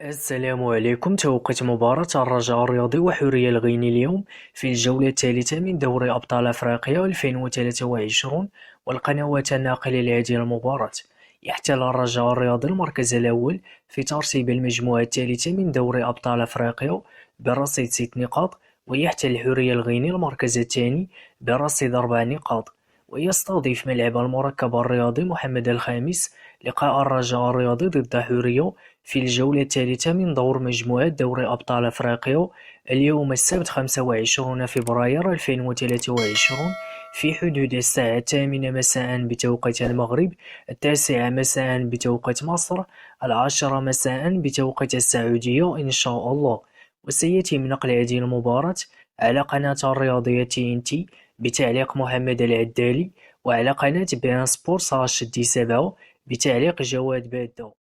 السلام عليكم. توقيت مباراة الرجاء الرياضي وحورية الغيني اليوم في الجولة الثالثة من دوري أبطال أفريقيا 2023، والقنوات الناقلة لهذه المباراة. يحتل الرجاء الرياضي المركز الأول في ترتيب المجموعة الثالثة من دوري أبطال أفريقيا برصيد 6 نقاط، ويحتل حورية الغيني المركز الثاني برصيد 4 نقاط. ويستضيف ملعب المركب الرياضي محمد الخامس لقاء الرجاء الرياضي ضد حورية في الجولة الثالثة من دور مجموعة دوري أبطال أفريقيا اليوم السبت 25 فبراير 2023 في حدود الساعة 8 مساء بتوقيت المغرب، 9 مساء بتوقيت مصر، 10 مساء بتوقيت السعودية إن شاء الله. وسيتم نقل هذه المباراة على قناة الرياضية TNT بتعليق محمد العدالي، وعلى قناة بيان سبورت /دي 7 بتعليق جواد بادة.